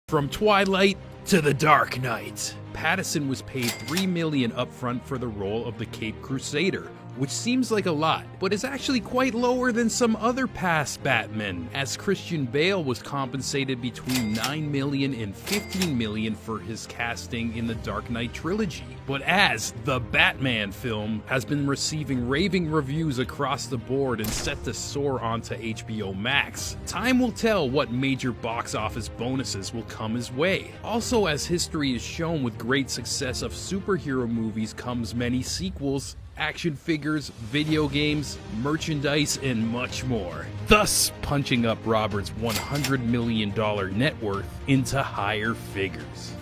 From Twilight to The Dark Knight, Pattinson was paid $3 million upfront for the role of the Caped Crusader, which seems like a lot, but is actually quite lower than some other past Batmen, as Christian Bale was compensated between $9 million and $15 million for his casting in the Dark Knight trilogy. But as the Batman film has been receiving raving reviews across the board and set to soar onto HBO Max, time will tell what major box office bonuses will come his way. Also, as history has shown, with great success of superhero movies comes many sequels, action figures, video games, merchandise, and much more, thus punching up Robert's $100 million net worth into higher figures.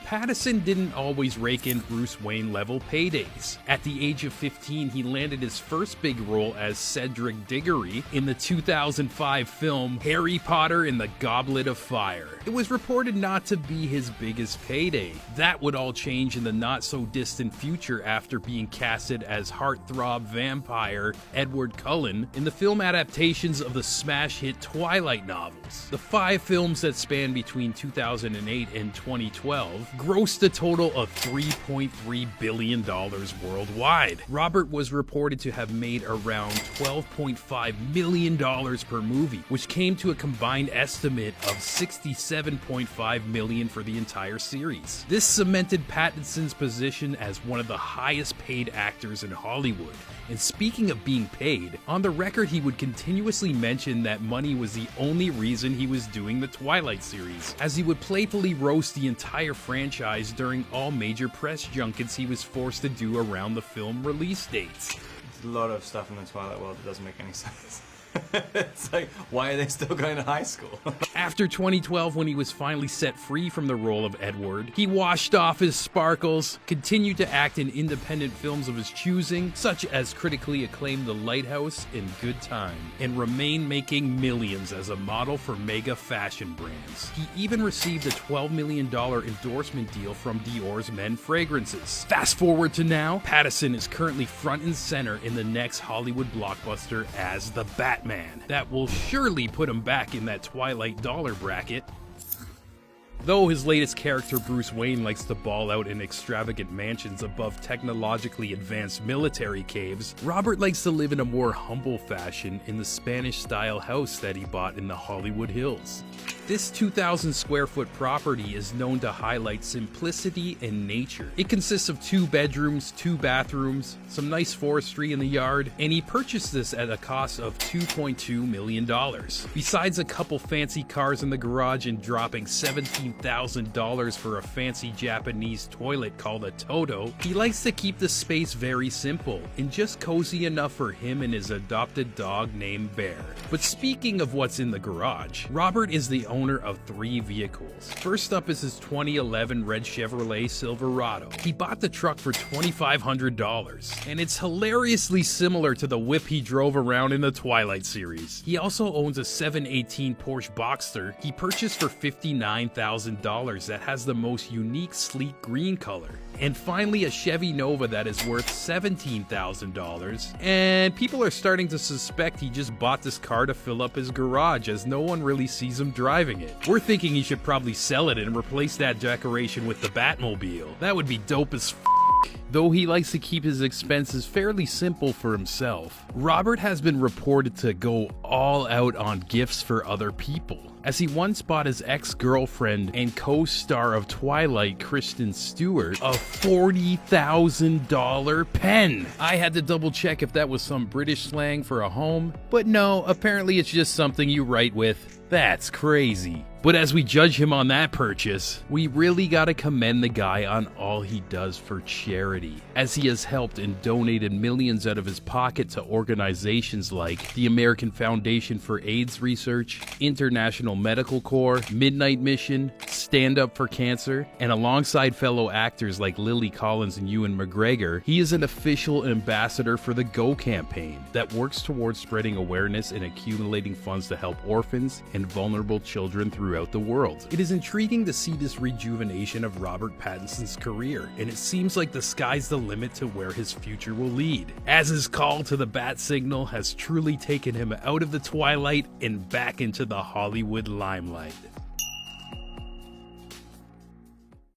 Pattinson didn't always rake in Bruce Wayne-level paydays. At the age of 15, he landed his first big role as Cedric Diggory in the 2005 film Harry Potter and the Goblet of Fire. It was reported not to be his biggest payday. That would all change in the not-so-distant future after being casted as heartthrob vampire Edward Cullen in the film adaptations of the smash hit Twilight novels. The 5 films that span between 2008 and 2012 grossed a total of $3.3 billion worldwide. Robert was reported to have made around $12.5 million per movie, which came to a combined estimate of $67.5 million for the entire series. This cemented Pattinson's position as one of the highest paid actors in Hollywood. And speaking of being paid, on the record he would continuously mention that money was the only reason he was doing the Twilight series, as he would playfully roast the entire franchise during all major press junkets he was forced to do around the film release dates. There's a lot of stuff in the Twilight world that doesn't make any sense. It's like, why are they still going to high school? After 2012, when he was finally set free from the role of Edward, he washed off his sparkles, continued to act in independent films of his choosing, such as critically acclaimed The Lighthouse and Good Time, and remained making millions as a model for mega fashion brands. He even received a $12 million endorsement deal from Dior's Men fragrances. Fast forward to now, Pattinson is currently front and center in the next Hollywood blockbuster as the Batman. That will surely put him back in that Twilight dollar bracket. Though his latest character, Bruce Wayne, likes to ball out in extravagant mansions above technologically advanced military caves, Robert likes to live in a more humble fashion in the Spanish-style house that he bought in the Hollywood Hills. This 2,000 square foot property is known to highlight simplicity and nature. It consists of 2 bedrooms, 2 bathrooms, some nice forestry in the yard, and he purchased this at a cost of $2.2 million. Besides a couple fancy cars in the garage and dropping $17,000 for a fancy Japanese toilet called a Toto, he likes to keep the space very simple and just cozy enough for him and his adopted dog named Bear. But speaking of what's in the garage, Robert is the owner of 3 vehicles. First up is his 2011 red Chevrolet Silverado. He bought the truck for $2,500, and it's hilariously similar to the whip he drove around in the Twilight series. He also owns a 718 Porsche Boxster he purchased for $59,000 that has the most unique sleek green color. And finally, a Chevy Nova that is worth $17,000, and people are starting to suspect he just bought this car to fill up his garage, as no one really sees him driving it. We're thinking he should probably sell it and replace that decoration with the Batmobile. That would be dope as Though he likes to keep his expenses fairly simple for himself, Robert has been reported to go all out on gifts for other people, as he once bought his ex-girlfriend and co-star of Twilight, Kristen Stewart, a $40,000 pen. I had to double check if that was some British slang for a home, but no, apparently it's just something you write with. That's crazy. But as we judge him on that purchase, we really gotta commend the guy on all he does for charity, as he has helped and donated millions out of his pocket to organizations like the American Foundation for AIDS Research, International Medical Corps, Midnight Mission, stand up for cancer, and alongside fellow actors like Lily Collins and Ewan McGregor, he is an official ambassador for the Go campaign that works towards spreading awareness and accumulating funds to help orphans and vulnerable children throughout the world. It is intriguing to see this rejuvenation of Robert Pattinson's career, and it seems like the sky's the limit to where his future will lead, as his call to the bat signal has truly taken him out of the twilight and back into the Hollywood limelight.